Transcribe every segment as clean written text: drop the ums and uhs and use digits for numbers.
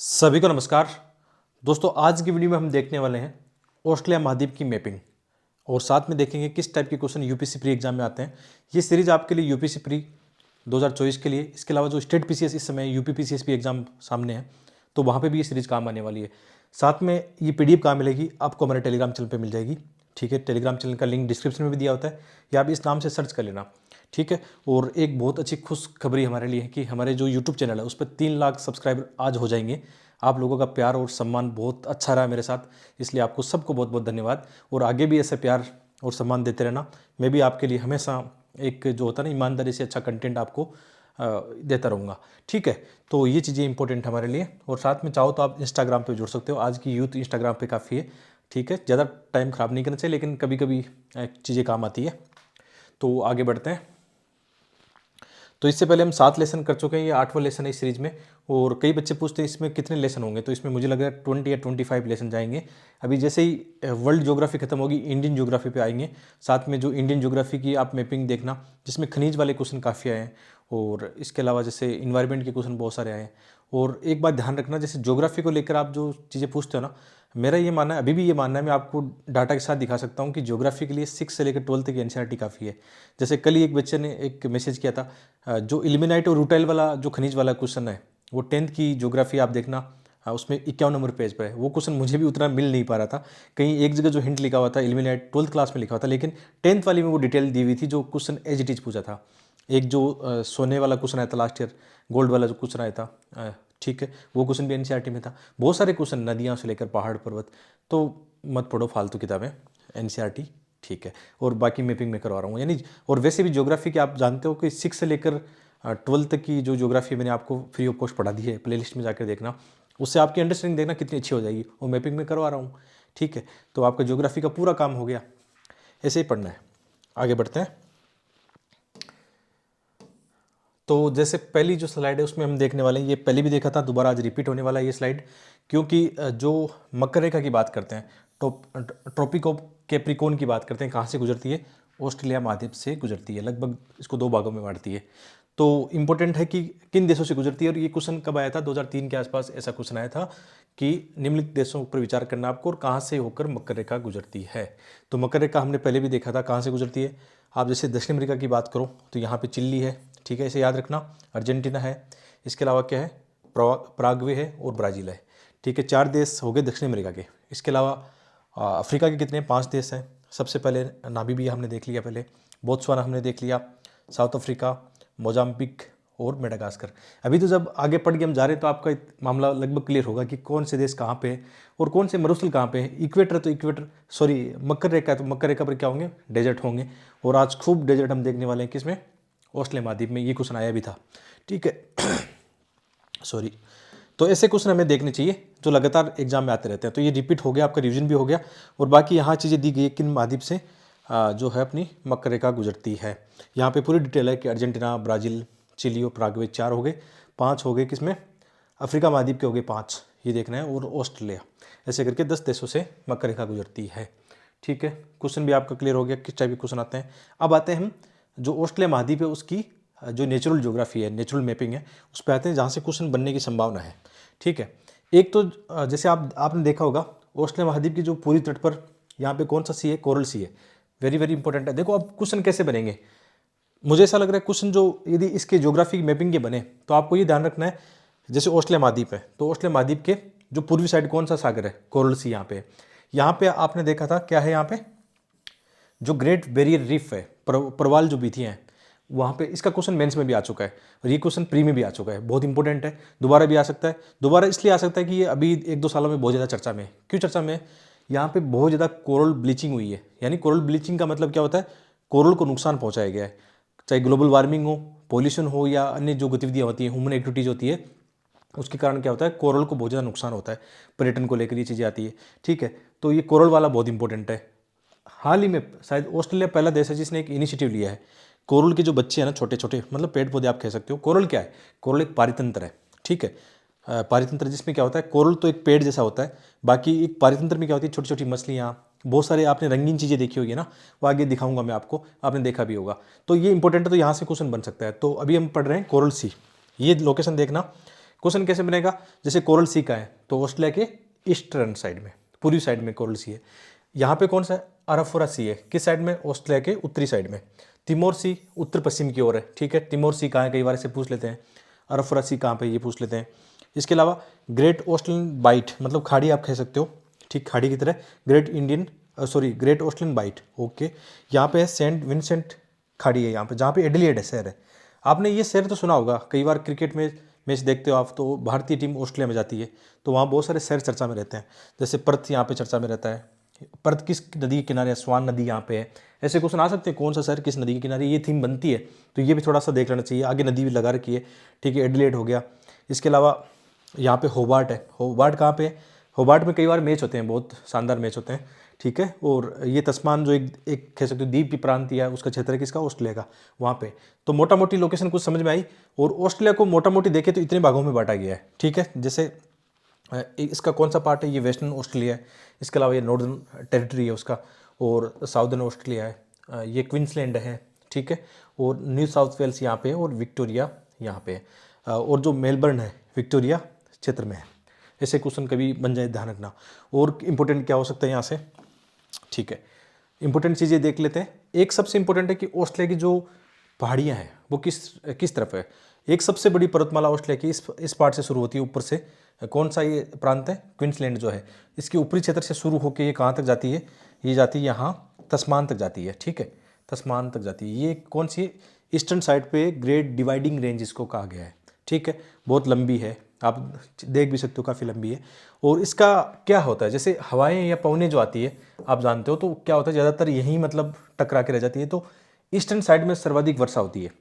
सभी को नमस्कार दोस्तों। आज की वीडियो में हम देखने वाले हैं ऑस्ट्रेलिया महाद्वीप की मैपिंग और साथ में देखेंगे किस टाइप के क्वेश्चन यूपीसी प्री एग्जाम में आते हैं। ये सीरीज आपके लिए यूपीसी प्री 2024 के लिए, इसके अलावा जो स्टेट पीसीएस इस समय यूपी पीसीएस भी एग्जाम सामने है तो वहाँ पे भी ये सीरीज काम आने वाली है। साथ में ये पीडीएफ कहाँ मिलेगी, आपको हमारे टेलीग्राम चैनल पर मिल जाएगी। ठीक है, टेलीग्राम चैनल का लिंक डिस्क्रिप्शन में भी दिया होता है या आप इस नाम से सर्च कर लेना। ठीक है, और एक बहुत अच्छी खुशखबरी हमारे लिए है कि हमारे जो यूट्यूब चैनल है उस पर 3 लाख सब्सक्राइबर आज हो जाएंगे। आप लोगों का प्यार और सम्मान बहुत अच्छा रहा मेरे साथ, इसलिए आपको सबको बहुत बहुत धन्यवाद। और आगे भी ऐसे प्यार और सम्मान देते रहना। मैं भी आपके लिए हमेशा एक जो होता है ना, ईमानदारी से अच्छा कंटेंट आपको देता रहूँगा। ठीक है, तो ये चीज़ें इंपॉर्टेंट हमारे लिए। और साथ में चाहो तो आप इंस्टाग्राम पे जुड़ सकते हो। आज की यूथ इंस्टाग्राम पे काफ़ी है। ठीक है, ज़्यादा टाइम ख़राब नहीं करना चाहिए, लेकिन कभी कभी चीज़ें काम आती है। तो आगे बढ़ते हैं। तो इससे पहले हम 7 लेसन कर चुके हैं, ये 8वां लेसन है इस सीरीज में। और कई बच्चे पूछते हैं इसमें कितने लेसन होंगे, तो इसमें मुझे लग रहा है 20 या 25 लेसन जाएंगे। अभी जैसे ही वर्ल्ड ज्योग्राफी खत्म होगी, इंडियन ज्योग्राफी पे आएंगे। साथ में जो इंडियन ज्योग्राफी की आप मैपिंग देखना, जिसमें खनिज वाले क्वेश्चन काफ़ी आए हैं और इसके अलावा जैसे इन्वायरमेंट के क्वेश्चन बहुत सारे आए हैं। और एक बात ध्यान रखना, जैसे ज्योग्राफी को लेकर आप जो चीज़ें पूछते हो ना, मेरा ये मानना है, अभी भी ये मानना है, मैं आपको डाटा के साथ दिखा सकता हूँ कि ज्योग्राफी के लिए 6 से लेकर 12 तक एनसीईआरटी काफ़ी है। जैसे कल ही एक बच्चे ने एक मैसेज किया था, जो इल्मेनाइट और रूटाइल वाला जो खनिज वाला क्वेश्चन है, वो 10th की ज्योग्राफी आप देखना, उसमें 51 नंबर पेज पर है। वो क्वेश्चन मुझे भी उतना मिल नहीं पा रहा था, कहीं एक जगह जो हिंट लिखा हुआ था इल्मेनाइट 12th क्लास में लिखा हुआ था, लेकिन 10th वाली में वो डिटेल दी हुई थी। जो क्वेश्चन एज इट इज पूछा था, एक जो सोने वाला क्वेश्चन आया था लास्ट ईयर, गोल्ड वाला जो क्वेश्चन आया था, ठीक है, वो क्वेश्चन भी एनसीईआरटी में था। बहुत सारे क्वेश्चन नदियाँ से लेकर पहाड़ पर्वत, तो मत पढ़ो फालतू किताबें, एनसीईआरटी ठीक है। और बाकी मैपिंग में करवा रहा हूँ यानी। और वैसे भी ज्योग्राफी की आप जानते हो कि 6 से लेकर 12 तक की जो ज्योग्राफी मैंने आपको फ्री ऑफ कॉस्ट पढ़ा दी है, प्लेलिस्ट में जाकर देखना, उससे आपकी अंडरस्टैंडिंग देखना कितनी अच्छी हो जाएगी। और मैपिंग में करवा रहा हूँ। ठीक है, तो आपका ज्योग्राफी का पूरा काम हो गया। ऐसे ही पढ़ना है। आगे बढ़ते हैं। तो जैसे पहली जो स्लाइड है उसमें हम देखने वाले हैं, ये पहले भी देखा था, दोबारा आज रिपीट होने वाला है ये स्लाइड, क्योंकि जो मकर रेखा की बात करते हैं, ट्रॉपिक ऑफ कैप्रिकॉर्न की बात करते हैं, कहाँ से गुजरती है, ऑस्ट्रेलिया महाद्वीप से गुजरती है। लगभग इसको 2 भागों में बांटती है। तो इम्पोर्टेंट है कि किन देशों से गुजरती है। और ये क्वेश्चन कब आया था, 2003 के आसपास ऐसा क्वेश्चन आया था कि निम्नलिखित देशों पर विचार करना आपको और कहाँ से होकर मकर रेखा गुजरती है। तो मकर रेखा हमने पहले भी देखा था कहाँ से गुजरती है। आप जैसे दक्षिण अमेरिका की बात करो तो यहाँ पे चिली है, ठीक है, इसे याद रखना। अर्जेंटीना है, इसके अलावा क्या है, पराग्वे है और ब्राज़ील है। ठीक है, 4 देश हो गए दक्षिण अमेरिका के। इसके अलावा अफ्रीका के कितने, 5 देश हैं। सबसे पहले नामीबिया हमने देख लिया, पहले बोत्सवाना हमने देख लिया, साउथ अफ्रीका, मोजाम्बिक और मेडागास्कर। अभी तो जब आगे पढ़ के हम जा रहे हैं तो आपका मामला लगभग क्लियर होगा कि कौन से देश कहाँ पे है और कौन से मरुस्थल कहाँ पे है। इक्वेटर तो इक्वेटर, सॉरी मकर रेखा है तो मकर रेखा पर क्या होंगे, डेजर्ट होंगे। और आज खूब डेजर्ट हम देखने वाले हैं किसमें, ऑस्ट्रेलिया महाद्वीप में। ये क्वेश्चन आया भी था, ठीक है सॉरी। तो ऐसे क्वेश्चन हमें देखने चाहिए जो लगातार एग्जाम में आते रहते हैं। तो ये रिपीट हो गया, आपका रिवीजन भी हो गया। और बाकी यहाँ चीज़ें दी गई किन महाद्वीप से जो है अपनी मकर रेखा गुजरती है। यहाँ पे पूरी डिटेल है कि अर्जेंटीना, ब्राज़ील, चिली और पराग्वे 4 हो गए। 5 हो गए किसमें, अफ्रीका महाद्वीप के हो गए 5, ये देखना है। और ऑस्ट्रेलिया, ऐसे करके 10 देशों से मकर रेखा गुजरती है। ठीक है, क्वेश्चन भी आपका क्लियर हो गया किस टाइप के क्वेश्चन आते हैं। अब आते हैं हम जो ऑस्ट्रेलिया महाद्वीप है उसकी जो नेचुरल ज्योग्राफी है, नेचुरल मैपिंग है, उस पर आते हैं जहाँ से क्वेश्चन बनने की संभावना है। ठीक है, एक तो जैसे आपने देखा होगा ऑस्ट्रेलिया महाद्वीप की जो पूरी तट पर यहाँ पे कौन सा सी है, कोरल सी है। वेरी वेरी इंपॉर्टेंट है। देखो अब क्वेश्चन कैसे बनेंगे, मुझे ऐसा लग रहा है क्वेश्चन जो यदि इसके ज्योग्राफी मैपिंग के बने तो आपको ये ध्यान रखना है, जैसे ऑस्ट्रेलिया महाद्वीप है तो ऑस्ट्रेलिया महाद्वीप के जो पूर्वी साइड कौन सा सागर है, कोरल सी यहाँ पे है। यहाँ पे आपने देखा था क्या है, यहाँ पे जो ग्रेट बैरियर रीफ है, प्रवाल जो बीथियाँ हैं, वहाँ पे इसका क्वेश्चन मेंस में भी आ चुका है और ये क्वेश्चन प्री में भी आ चुका है। बहुत इंपॉर्टेंट है, दोबारा भी आ सकता है। दोबारा इसलिए आ सकता है कि ये अभी 1-2 सालों में बहुत ज़्यादा चर्चा में है। क्यों चर्चा में है, यहाँ पे बहुत ज़्यादा कोरल ब्लीचिंग हुई है। यानी कोरल ब्लीचिंग का मतलब क्या होता है, कोरल को नुकसान पहुँचाया गया है, चाहे ग्लोबल वार्मिंग हो, पॉल्यूशन हो या अन्य जो गतिविधियाँ होती हैं, ह्यूमन एक्टिविटीज़ होती है, उसके कारण क्या होता है, कोरल को बहुत ज़्यादा नुकसान होता है। पर्यटन को लेकर ये चीज़ें आती है। ठीक है, तो ये कोरल वाला बहुत इंपॉर्टेंट है। हाल ही में शायद ऑस्ट्रेलिया पहला देश है जिसने एक इनिशिएटिव लिया है। कोरल के जो बच्चे हैं ना, छोटे छोटे, मतलब पेड़ पौधे आप कह सकते हो। कोरल क्या है, कोरल एक पारितंत्र है। ठीक है, पारितंत्र जिसमें क्या होता है, कोरल तो एक पेड़ जैसा होता है, बाकी एक पारितंत्र में क्या होती है, छोटी छोटी मछलियाँ, बहुत सारे आपने रंगीन चीज़ें देखी होगी ना, वो आगे दिखाऊंगा मैं आपको, आपने देखा भी होगा। तो ये इंपॉर्टेंट है, तो यहाँ से क्वेश्चन बन सकता है। तो अभी हम पढ़ रहे हैं कोरल सी, ये लोकेशन देखना। क्वेश्चन कैसे बनेगा, जैसे कोरल सी का है तो ऑस्ट्रेलिया के ईस्टर्न साइड में, पूर्वी साइड में कोरल सी है। यहाँ पे कौन सा है, अराफोरा सी है, किस साइड में, ऑस्ट्रेलिया के उत्तरी साइड में। तिमोर सी उत्तर पश्चिम की ओर है, ठीक है। तिमोर सी कहाँ है, कई बार से पूछ लेते हैं। अराफोरा सी कहाँ पे, ये पूछ लेते हैं। इसके अलावा ग्रेट ऑस्ट्रेलियन बाइट, मतलब खाड़ी आप कह सकते हो, ठीक, खाड़ी की तरह। Great Australian bight, okay. यहाँ पे है सेंट विंसेंट खाड़ी है यहाँ पे, जहाँ पे एडिलेड है शहर है। आपने ये शहर तो सुना होगा, कई बार क्रिकेट में मैच देखते हो आप, तो भारतीय टीम ऑस्ट्रेलिया में जाती है तो वहाँ बहुत सारे शहर चर्चा में रहते हैं। जैसे पर्थ यहाँ पे चर्चा में रहता है। पर्थ किस नदी के किनारे है, स्वान नदी यहाँ पे है। ऐसे क्वेश्चन आ सकते हैं, कौन सा शहर किस नदी के किनारे, ये थीम बनती है तो ये भी थोड़ा सा देख लेना चाहिए। आगे नदी भी लगा रखी है, ठीक है, एडिलेड हो गया। इसके अलावा यहाँ पे होबार्ट है। होबार्ट कहाँ पे है, होबार्ट में कई बार मैच होते हैं, बहुत शानदार मैच होते हैं, ठीक है। और ये तस्मान जो एक कह सकते हो द्वीप की प्रांत है, उसका क्षेत्र है किसका, ऑस्ट्रेलिया का, वहाँ पे। तो मोटा मोटी लोकेशन कुछ समझ में आई। और ऑस्ट्रेलिया को मोटा मोटी देखे तो इतने भागों में बांटा गया है, ठीक है। जैसे इसका कौन सा पार्ट है, ये वेस्टर्न ऑस्ट्रेलिया है। इसके अलावा ये नॉर्दर्न टेरिटरी है उसका, और साउदर्न ऑस्ट्रेलिया है, ये क्वींसलैंड है, ठीक है। और न्यू साउथ वेल्स यहाँ पे है, और विक्टोरिया यहाँ पे है, और जो मेलबर्न है विक्टोरिया क्षेत्र में है। ऐसे क्वेश्चन कभी बन जाए, ध्यान रखना। और इंपॉर्टेंट क्या हो सकता है यहाँ से, ठीक है, इंपॉर्टेंट चीज़ें देख लेते हैं। एक सबसे इंपॉर्टेंट है कि ऑस्ट्रेलिया की जो पहाड़ियाँ हैं वो किस तरफ है। एक सबसे बड़ी पर्वतमाला ऑस्ट्रेलिया की इस पार्ट से शुरू होती है, ऊपर से। कौन सा ये प्रांत है, क्वींसलैंड जो है, इसके ऊपरी क्षेत्र से शुरू होकर ये कहाँ तक जाती है, ये जाती है यहाँ तस्मान तक जाती है, ठीक है, तस्मान तक जाती है। ये कौन सी, ईस्टर्न साइड पे ग्रेट डिवाइडिंग रेंज इसको कहा गया है, ठीक है। बहुत लंबी है, आप देख भी सकते हो, काफ़ी लंबी है। और इसका क्या होता है, जैसे हवाएं या पवनें जो आती है आप जानते हो, तो क्या होता है, ज़्यादातर यहीं मतलब टकरा के रह जाती है। तो ईस्टर्न साइड में सर्वाधिक वर्षा होती है,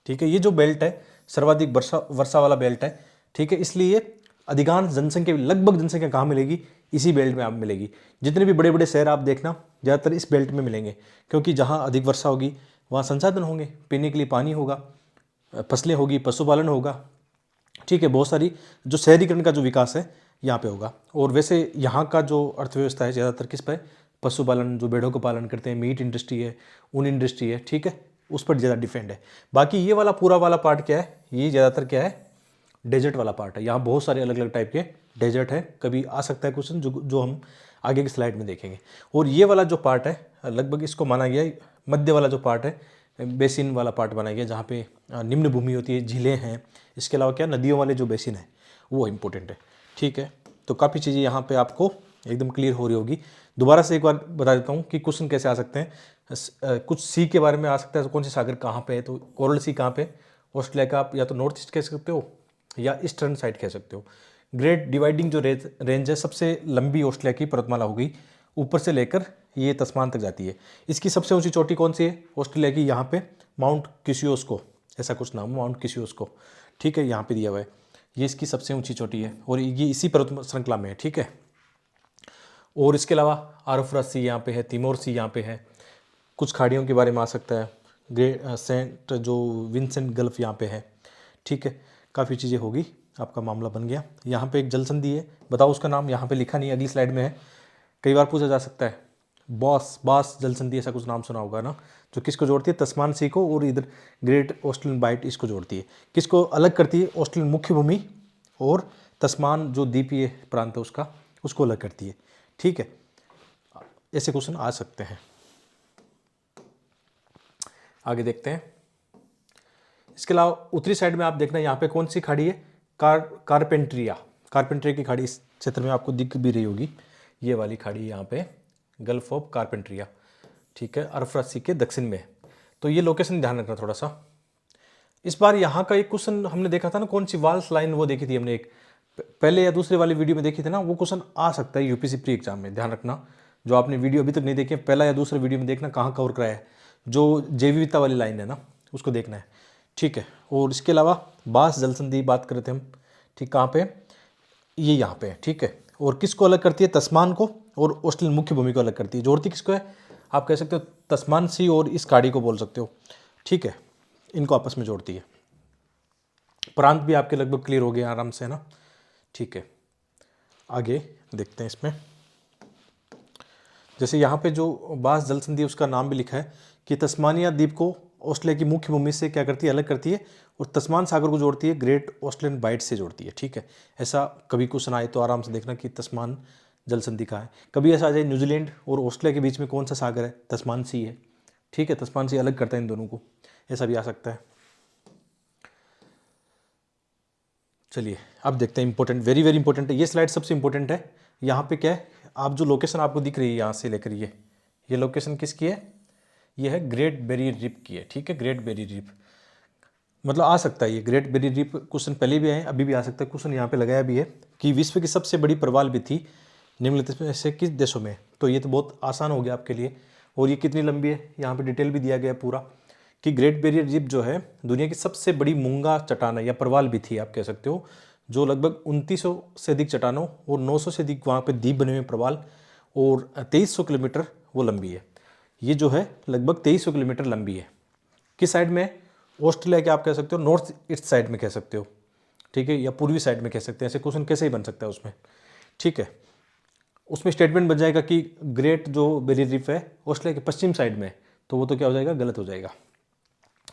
ठीक है। ये जो बेल्ट है सर्वाधिक वर्षा वाला बेल्ट है, ठीक है। इसलिए अधिकांश जनसंख्या, लगभग जनसंख्या कहाँ मिलेगी, इसी बेल्ट में आप मिलेगी। जितने भी बड़े बड़े शहर आप देखना ज़्यादातर इस बेल्ट में मिलेंगे, क्योंकि जहाँ अधिक वर्षा होगी वहाँ संसाधन होंगे, पीने के लिए पानी होगा, फसलें होगी, पशुपालन होगा, ठीक है। बहुत सारी जो शहरीकरण का जो विकास है यहाँ पे होगा। और वैसे यहाँ का जो अर्थव्यवस्था है ज़्यादातर किस पर, पशुपालन, जो भेड़ों का पालन करते हैं, मीट इंडस्ट्री है, ऊन इंडस्ट्री है, ठीक है, उस पर ज़्यादा डिपेंड है। बाकी ये वाला पूरा वाला पार्ट क्या है, ये ज़्यादातर क्या है, डेजर्ट वाला पार्ट है। यहाँ बहुत सारे अलग अलग टाइप के डेजर्ट है, कभी आ सकता है क्वेश्चन जो हम आगे की स्लाइड में देखेंगे। और ये वाला जो पार्ट है लगभग इसको माना गया है, मध्य वाला जो पार्ट है बेसिन वाला पार्ट बनाया गया, जहाँ पे निम्न भूमि होती है, झीलें हैं। इसके अलावा क्या, नदियों वाले जो बेसिन है वो इम्पोर्टेंट है, ठीक है। तो काफ़ी चीज़ें यहाँ पे आपको एकदम क्लियर हो रही होगी। दोबारा से एक बार बता देता हूँ कि क्वेश्चन कैसे आ सकते हैं। कुछ सी के बारे में आ सकता है, तो कौन सी सागर कहाँ पे है, तो कोरल सी कहाँ पे, ऑस्ट्रेलिया का आप या तो नॉर्थ ईस्ट कह सकते हो या ईस्टर्न साइड कह सकते हो। ग्रेट डिवाइडिंग जो रेंज है, सबसे लंबी ऑस्ट्रेलिया की पर्वतमाला हो गई, ऊपर से लेकर ये तस्मान तक जाती है। इसकी सबसे ऊंची चोटी कौन सी है ऑस्ट्रेलिया की, यहाँ पे माउंट किसियोस्को, ऐसा कुछ नाम है, माउंट किसियोस्को, ठीक है, यहाँ पे दिया हुआ है। ये इसकी सबसे ऊंची चोटी है और ये इसी पर्वत श्रृंखला में है, ठीक है। और इसके अलावा आरफरा सी यहाँ पे है, तिमोर सी यहाँ पे है। कुछ खाड़ियों के बारे में आ सकता है, सेंट जो विंसेंट गल्फ यहाँ पे है, ठीक है। काफ़ी चीज़ें होगी, आपका मामला बन गया। यहाँ पे एक जल संधि है, बताओ उसका नाम, यहाँ पे लिखा नहीं, अगली स्लाइड में है। कई बार पूछा जा सकता है, बास जल संधि, ऐसा कुछ नाम सुना होगा ना, जो किसको जोड़ती है, तस्मान सी को और इधर ग्रेट ऑस्ट्रेलियन बाइट इसको जोड़ती है। किसको अलग करती है, ऑस्ट्रेलियन मुख्य भूमि और तस्मान जो द्वीपीय प्रांत है उसको अलग करती है, ठीक है। ऐसे क्वेश्चन आ सकते हैं। आगे देखते हैं। इसके अलावा उत्तरी साइड में आप देखना, यहाँ पे कौन सी खाड़ी है, कारपेंट्रिया की खाड़ी इस क्षेत्र में आपको दिख भी रही होगी। ये वाली खाड़ी यहाँ पे गल्फ ऑफ कारपेंट्रिया, ठीक है, अरफरा सी के दक्षिण में। तो ये लोकेशन ध्यान रखना थोड़ा सा। इस बार यहाँ का एक क्वेश्चन हमने देखा था ना, कौन सी वाल्स लाइन वो देखी थी हमने, एक पहले या दूसरे वाली वीडियो में देखी थी ना, वो क्वेश्चन आ सकता है यूपीसी प्री एग्जाम में, ध्यान रखना। जो आपने वीडियो अभी तक नहीं देखी, पहला या दूसरा वीडियो में देखना कहाँ कवर कराया है, जो जैव विविधता वाली लाइन है ना उसको देखना है, ठीक है। और इसके अलावा बास जल संधि बात करते थे हम, ठीक, कहाँ पे, ये यहाँ पे है, ठीक है। और किसको अलग करती है, तस्मान को और ऑस्ट्रेलियन मुख्य भूमि को अलग करती है। जोड़ती किसको है, आप कह सकते हो तस्मान सी और इस खाड़ी को बोल सकते हो, ठीक है, इनको आपस में जोड़ती है। प्रांत भी आपके लगभग क्लियर हो गए आराम से, है ना, ठीक है। आगे देखते हैं इसमें, जैसे यहाँ पे जो बास जल संधि उसका नाम भी लिखा है कि तस्मानिया द्वीप को ऑस्ट्रेलिया की मुख्य भूमि से क्या करती है, अलग करती है और तस्मान सागर को जोड़ती है ग्रेट ऑस्ट्रेलियन बाइट से जोड़ती है। ठीक है, ऐसा कभी क्वेश्चन आए तो आराम से देखना कि तस्मान जल संधि कहाँ है। कभी ऐसा आ जाए न्यूजीलैंड और ऑस्ट्रेलिया के बीच में कौन सा सागर है, तस्मान सी है। ठीक है, तस्मान सी अलग करता है इन दोनों को, ऐसा भी आ सकता है। चलिए अब देखते हैं इंपॉर्टेंट, वेरी वेरी इंपॉर्टेंट है ये स्लाइड, सबसे इंपॉर्टेंट है। यहाँ पे क्या है, आप जो लोकेशन आपको दिख रही है यहाँ से लेकर ये लोकेशन किसकी है, ये है ग्रेट बैरियर रीफ की है। ठीक है, ग्रेट बैरियर रीफ मतलब आ सकता है ये ग्रेट बैरियर रीफ, क्वेश्चन पहले भी आए अभी भी आ सकता है। क्वेश्चन यहाँ पे लगाया भी है कि विश्व की सबसे बड़ी प्रवाल भी थी निम्नलिखित में से किस देशों में। तो ये तो बहुत आसान हो गया आपके लिए। और ये कितनी लंबी है, यहाँ पे डिटेल भी दिया गया है पूरा कि ग्रेट बैरियर रीफ जो है दुनिया की सबसे बड़ी मूंगा चट्टान है या प्रवाल भी थी आप कह सकते हो, जो लगभग 2900 से अधिक चट्टानों और 900 से अधिक वहाँ पे द्वीप बने हुए प्रवाल और 2300 किलोमीटर वो लंबी है। ये जो है लगभग 2300 किलोमीटर लंबी है। किस साइड में, ऑस्ट्रेलिया के आप कह सकते हो नॉर्थ ईस्ट साइड में कह सकते हो। ठीक है, या पूर्वी साइड में कह सकते हैं, ऐसे क्वेश्चन कैसे ही बन सकता है उसमें। ठीक है, उसमें स्टेटमेंट बन जाएगा कि ग्रेट जो बैरियर रीफ है ऑस्ट्रेलिया के पश्चिम साइड में, तो वो तो क्या हो जाएगा, गलत हो जाएगा।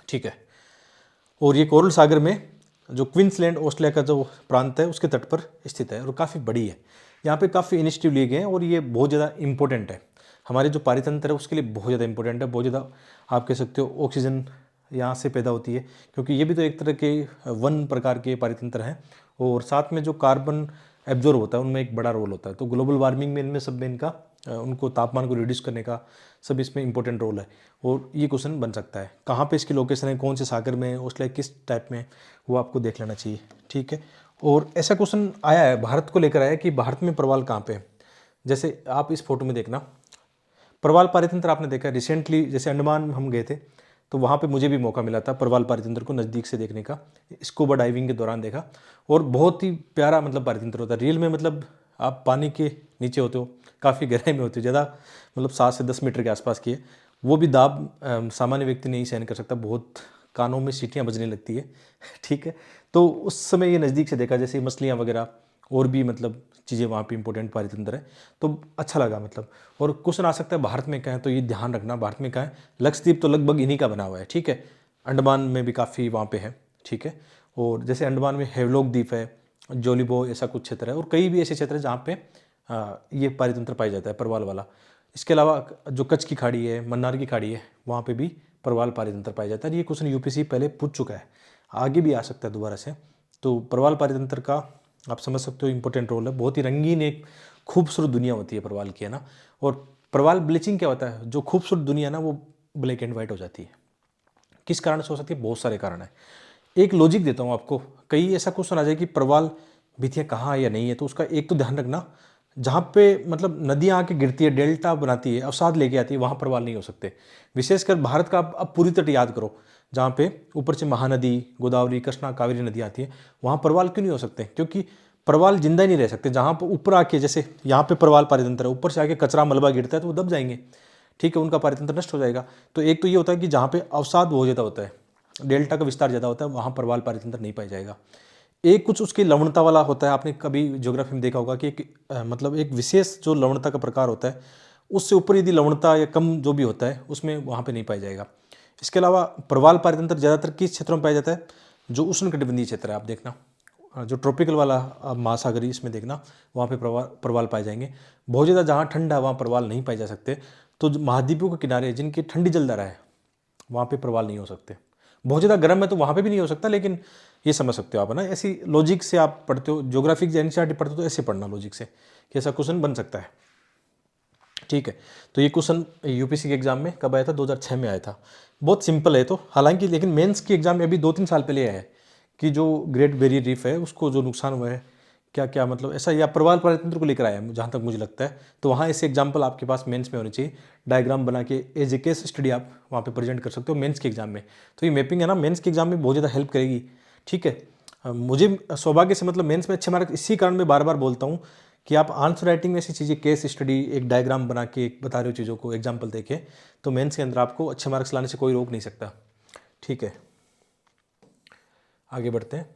ठीक है, और ये कोरल सागर में जो क्वींसलैंड ऑस्ट्रेलिया का जो प्रांत है उसके तट पर स्थित है और काफ़ी बड़ी है। यहाँ पे काफ़ी इनिशिएटिव लिए गए हैं और ये बहुत ज़्यादा इंपॉर्टेंट है हमारे जो पारितंत्र है उसके लिए, बहुत ज़्यादा इंपॉर्टेंट है। बहुत ज़्यादा आप कह सकते हो ऑक्सीजन यहाँ से पैदा होती है, क्योंकि ये भी तो एक तरह के वन प्रकार के पारितंत्र हैं और साथ में जो कार्बन एब्जॉर्ब होता है उनमें एक बड़ा रोल होता है। तो ग्लोबल वार्मिंग में इनमें सब में इनका उनको तापमान को रिड्यूस करने का सब इसमें इंपॉर्टेंट रोल है। और ये क्वेश्चन बन सकता है कहाँ पे इसकी लोकेशन है, कौन से सागर में, ऑस्ट्रेलिया किस टाइप में, वो आपको देख लेना चाहिए। ठीक है, और ऐसा क्वेश्चन आया है भारत को लेकर आया कि भारत में प्रवाल कहाँ पे है। जैसे आप इस फोटो में देखना, प्रवाल पारितंत्र आपने देखा रिसेंटली, जैसे अंडमान हम गए थे तो वहाँ पे मुझे भी मौका मिला था प्रवाल पारितंत्र को नज़दीक से देखने का, स्कूबा डाइविंग के दौरान देखा। और बहुत ही प्यारा मतलब पारितंत्र होता है रियल में, मतलब आप पानी के नीचे होते हो, काफ़ी गहराई में होते हो, ज़्यादा मतलब 7 से 10 मीटर के आसपास की है। वो भी दाब सामान्य व्यक्ति नहीं सहन कर सकता, बहुत कानों में सीटियाँ बजने लगती है। ठीक है, तो उस समय ये नज़दीक से देखा, जैसे मछलियाँ वगैरह और भी मतलब चीज़ें वहाँ पे इंपॉर्टेंट पारितंत्र है, तो अच्छा लगा मतलब। और क्वेश्चन आ सकता है भारत में कहाँ है, तो ये ध्यान रखना भारत में कहाँ है। लक्षद्वीप तो लगभग इन्हीं का बना हुआ है। ठीक है, अंडमान में भी काफ़ी वहाँ पे है। ठीक है, और जैसे अंडमान में हेवलॉक द्वीप है, जोलीबो ऐसा कुछ क्षेत्र है और कई भी ऐसे क्षेत्र है जहाँ पे ये पारितंत्र पाया जाता है प्रवाल वाला। इसके अलावा जो कच्छ की खाड़ी है, मन्नार की खाड़ी है, वहाँ पे भी प्रवाल पारितंत्र पाया जाता है। ये क्वेश्चन यूपीएससी पहले पूछ चुका है, आगे भी आ सकता है दोबारा से। तो प्रवाल पारितंत्र का आप समझ सकते हो इंपॉर्टेंट रोल है। बहुत ही रंगीन एक खूबसूरत दुनिया होती है प्रवाल की, है ना। और प्रवाल ब्लीचिंग क्या होता है, जो खूबसूरत दुनिया ना वो ब्लैक एंड वाइट हो जाती है। किस कारण से हो सकती है, बहुत सारे कारण है। एक लॉजिक देता हूँ आपको, कई ऐसा क्वेश्चन आ जाए कि प्रवाल भित्तियाँ कहाँ है या नहीं है, तो उसका एक तो ध्यान रखना, जहाँ पे मतलब नदियाँ आके गिरती है, डेल्टा बनाती है, अवसाद लेके आती है, वहाँ प्रवाल नहीं हो सकते। विशेषकर भारत का आप पूरी तट याद करो, जहाँ पे ऊपर से महानदी, गोदावरी, कृष्णा, कावेरी नदी आती है, वहाँ प्रवाल क्यों नहीं हो सकते, क्योंकि प्रवाल जिंदा ही नहीं रह सकते। जहाँ पर ऊपर आके, जैसे यहाँ पे प्रवाल पारितंत्र है, ऊपर से आके कचरा मलबा गिरता है तो वो दब जाएंगे। ठीक है, उनका पारितंत्र नष्ट हो जाएगा। तो एक तो ये होता है कि जहाँ पे अवसाद बहुत ज़्यादा होता है, डेल्टा का विस्तार ज़्यादा होता है, वहाँ प्रवाल पारितंत्र नहीं पाया जाएगा। एक कुछ उसकी लवणता वाला होता है, आपने कभी ज्योग्राफी में देखा होगा कि मतलब एक विशेष जो लवणता का प्रकार होता है, उससे ऊपर यदि लवणता या कम जो भी होता है उसमें वहाँ पे नहीं पाया जाएगा। इसके अलावा प्रवाल पारितंत्र ज़्यादातर किस क्षेत्रों में पाया जाता है, जो उष्णकटिबंधीय क्षेत्र है, आप देखना जो ट्रॉपिकल वाला महासागरीय, इसमें देखना वहाँ पे प्रवाल पाए जाएंगे। बहुत ज़्यादा जहाँ ठंडा है वहाँ प्रवाल नहीं पाए जा सकते। तो जो महाद्वीपों के किनारे जिनकी ठंडी जलधारा है वहाँ पे प्रवाल नहीं हो सकते। बहुत ज़्यादा गर्म है तो वहाँ पे भी नहीं हो सकता, लेकिन ये समझ सकते हो आप, है ना। ऐसी लॉजिक से आप पढ़ते हो, ज्योग्राफिक एनसीईआरटी पढ़ते हो तो ऐसे पढ़ना लॉजिक से कि ऐसा क्वेश्चन बन सकता है। ठीक है, तो ये क्वेश्चन यूपीएससी के एग्जाम में कब आया था, 2006 में आया था। बहुत सिंपल है तो, हालांकि लेकिन मेंस के एग्जाम में अभी 2-3 साल पहले आया है कि जो ग्रेट बैरियर रीफ है उसको जो नुकसान हुआ है क्या क्या, मतलब ऐसा, या प्रवाल पारितंत्र को लेकर आया है जहाँ तक मुझे लगता है। तो वहाँ ऐसे एग्जाम्पल आपके पास मेंस में होने चाहिए, डायग्राम बना के एज ए केस स्टडी आप वहाँ पे प्रेजेंट कर सकते हो मेंस के एग्जाम में। तो ये मैपिंग है ना, मेंस के एग्जाम में बहुत ज़्यादा हेल्प करेगी। ठीक है, मुझे सौभाग्य से मतलब मेंस में अच्छे मार्क्स, इसी कारण मैं बार बार बोलता हूँ कि आप आंसर राइटिंग में ऐसी चीज़ें, केस स्टडी, एक डायग्राम बना के एक बता रहे हो चीज़ों को, एग्जाम्पल देके, तो मेंस के अंदर आपको अच्छे मार्क्स लाने से कोई रोक नहीं सकता। ठीक है, आगे बढ़ते हैं।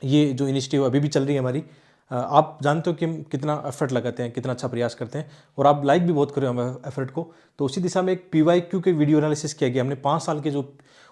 ये जो इनिशिएटिव अभी भी चल रही है हमारी, आप जानते हो कि हम कितना एफर्ट लगाते हैं, कितना अच्छा प्रयास करते हैं, और आप लाइक भी बहुत कर रहे हो हमारे एफर्ट को। तो उसी दिशा में एक PYQ के वीडियो एनालिसिस किया गया, हमने 5 साल के जो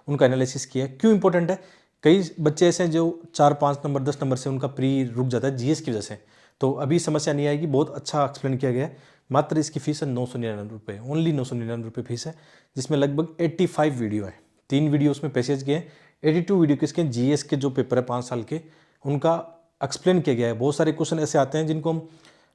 उनका एनालिसिस किया है। क्यों इंपॉर्टेंट है? कई बच्चे ऐसे हैं जो 4-5 नंबर 10 नंबर से उनका प्री रुक जाता है GS की वजह से। तो अभी समस्या नहीं आएगी, बहुत अच्छा एक्सप्लेन किया गया है। मात्र इसकी फीस है 999 रुपये, ओनली 999 रुपये फीस है, जिसमें लगभग 85 वीडियो है। 3 वीडियो उसमें पैसेज के हैं, 82 वीडियो किसके हैं? GS के जो पेपर है 5 साल के, उनका एक्सप्लेन किया गया है। बहुत सारे क्वेश्चन ऐसे आते हैं जिनको हम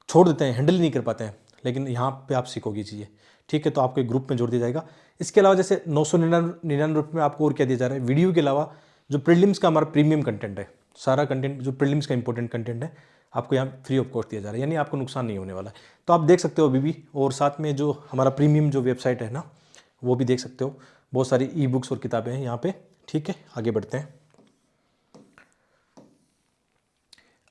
छोड़ देते हैं, हैंडल नहीं कर पाते हैं, लेकिन यहाँ पे आप सीखोगे चीज़ें, ठीक है? तो आपको एक ग्रुप में जोड़ दिया जाएगा। इसके अलावा जैसे 999 रुपये में आपको और क्या दिया जा रहा है? वीडियो के अलावा जो प्रीलिम्स का हमारा प्रीमियम कंटेंट है, सारा कंटेंट जो प्रीलिम्स का इंपॉर्टेंट कंटेंट है, आपको यहाँ फ्री ऑफ कॉस्ट दिया जा रहा है, यानी आपको नुकसान नहीं होने वाला है। तो आप देख सकते हो अभी भी, और साथ में जो हमारा प्रीमियम जो वेबसाइट है ना, वो भी देख सकते हो। बहुत सारी ई बुक्स और किताबें हैं यहाँ पे, ठीक है? आगे बढ़ते हैं।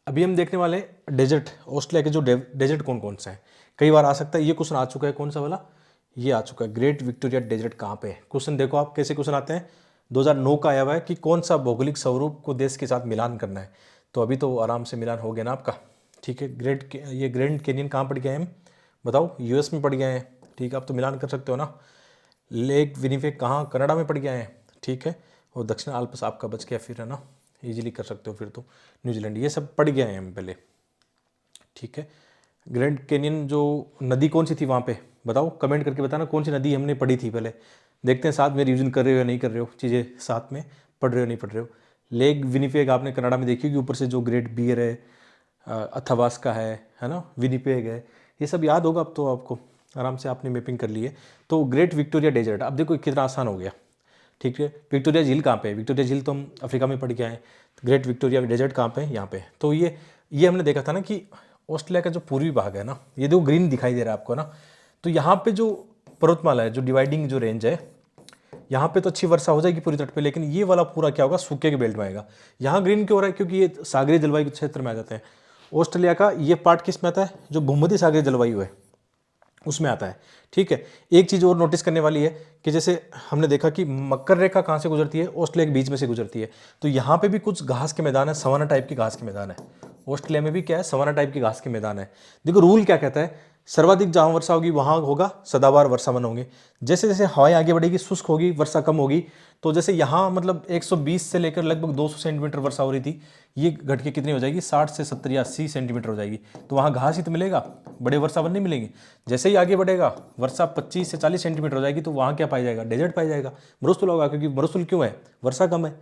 अभी हम देखने वाले डेजर्ट, ऑस्ट्रेलिया के जो डेजर्ट कौन कौन सा है। कई बार आ सकता है, ये क्वेश्चन आ चुका है, कौन सा वाला? ये आ चुका है, ग्रेट विक्टोरिया डेजर्ट कहाँ पे है। क्वेश्चन देखो आप कैसे क्वेश्चन आते हैं। 2009 का आया हुआ है कि कौन सा भौगोलिक स्वरूप को देश के साथ मिलान करना है। तो अभी तो आराम से मिलान हो गया ना आपका, ठीक है? ये ग्रैंड कैनियन कहाँ पड़ गया है? हम बताओ, US में पड़ गया है, ठीक है? आप तो मिलान कर सकते हो ना। लेक विनिपेग कहाँ? कनाडा में पड़ गया है, ठीक है? और दक्षिण आल्प्स आपका बच गया फिर, है ना? इजीली कर सकते हो फिर तो। न्यूजीलैंड, ये सब पड़ गया है हम पहले, ठीक है? ग्रैंड कैनियन जो नदी कौन सी थी वहाँ पे, बताओ, कमेंट करके बताना कौन सी नदी हमने पढ़ी थी पहले। देखते हैं साथ में रिविजन कर रहे हो या नहीं कर रहे हो, चीज़ें साथ में पढ़ रहे हो नहीं पढ़ रहे हो। लेक विनिपेग आपने कनाडा में देखी होगी, ऊपर से जो ग्रेट बियर है, अथावास्का है ना, विनिपेग है, ये सब याद होगा अब तो आपको, आराम से आपने मैपिंग कर ली है। तो ग्रेट विक्टोरिया डेजर्ट, अब देखो कितना आसान हो गया, ठीक है? विक्टोरिया झील कहाँ पे है? विक्टोरिया झील तो हम अफ्रीका में पढ़ के आए। ग्रेट विक्टोरिया डेजर्ट कहाँ पे है? यहाँ पे। तो ये हमने देखा था ना कि ऑस्ट्रेलिया का जो पूर्वी भाग है ना, ये देखो ग्रीन दिखाई दे रहा है आपको ना, तो यहाँ पे जो पर्वतमाला है, जो डिवाइडिंग जो रेंज है, यहाँ पे तो अच्छी वर्षा हो जाएगी पूरी तट पे, लेकिन ये वाला पूरा क्या होगा? सूखे के बेल्ट में आएगा। यहाँ ग्रीन क्यों हो रहा है? क्योंकि ये सागरीय जलवायु के क्षेत्र में आ जाते हैं। ऑस्ट्रेलिया का ये पार्ट किस में आता है? जो भूमध्य सागरीय जलवायु है उसमें आता है, ठीक है? एक चीज़ और नोटिस करने वाली है कि जैसे हमने देखा कि मकर रेखा कहाँ से गुजरती है? ऑस्ट्रेलिया के बीच में से गुजरती है। तो यहाँ पे भी कुछ घास के मैदान है, सवाना टाइप की घास के मैदान है। ऑस्ट्रेलिया में भी क्या है? सवाना टाइप की घास के मैदान है। देखो रूल क्या कहता है, सर्वाधिक जहाँ वर्षा होगी वहाँ होगा सदाबहार वर्षावन होंगे। जैसे जैसे हवाएं आगे बढ़ेगी, शुष्क होगी, वर्षा कम होगी। तो जैसे यहाँ मतलब 120 से लेकर लगभग 200 सेंटीमीटर वर्षा हो रही थी, ये घट के कितनी हो जाएगी? 60 से 70 या 80 सेंटीमीटर हो जाएगी। तो वहाँ घास ही तो मिलेगा, बड़े वर्षावन नहीं मिलेंगे। जैसे ही आगे बढ़ेगा, वर्षा 25 से 40 सेंटीमीटर हो जाएगी, तो वहाँ क्या पाया जाएगा? डेजर्ट पाया जाएगा, मरुस्थल होगा। क्योंकि मरुस्थल क्यों है? वर्षा कम है।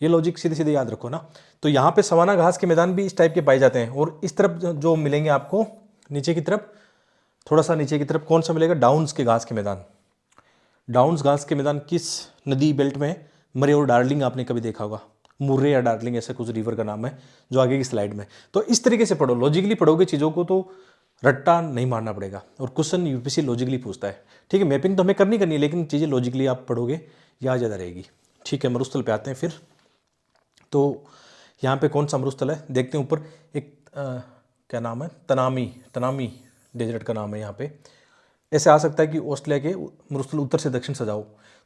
ये लॉजिक सीधे सीधे याद रखो ना। तो यहाँ पे सवाना घास के मैदान भी इस टाइप के पाए जाते हैं। और इस तरफ जो मिलेंगे आपको, नीचे की तरफ, थोड़ा सा नीचे की तरफ कौन सा मिलेगा? डाउन्स के घास के मैदान। डाउन्स घास के मैदान किस नदी बेल्ट में है? मरे और डार्लिंग आपने कभी देखा होगा, मुर्रे या डार्लिंग ऐसा कुछ रिवर का नाम है, जो आगे की स्लाइड में। तो इस तरीके से पढ़ो, लॉजिकली पढ़ोगे चीज़ों को, तो रट्टा नहीं मारना पड़ेगा। और क्वेश्चन यूपीएससी लॉजिकली पूछता है, ठीक है? मैपिंग तो हमें करनी है, लेकिन चीज़ें लॉजिकली आप पढ़ोगे, याद ज़्यादा रहेगी, ठीक है? मरुस्थल पे आते हैं फिर। तो यहाँ पे कौन सा मरुस्थल है देखते हैं। ऊपर एक क्या नाम है? तनामी डेजर्ट का नाम है यहाँ पे। ऐसे आ सकता है कि ऑस्ट्रेलिया के मरुस्थल उत्तर से दक्षिण सजाओ,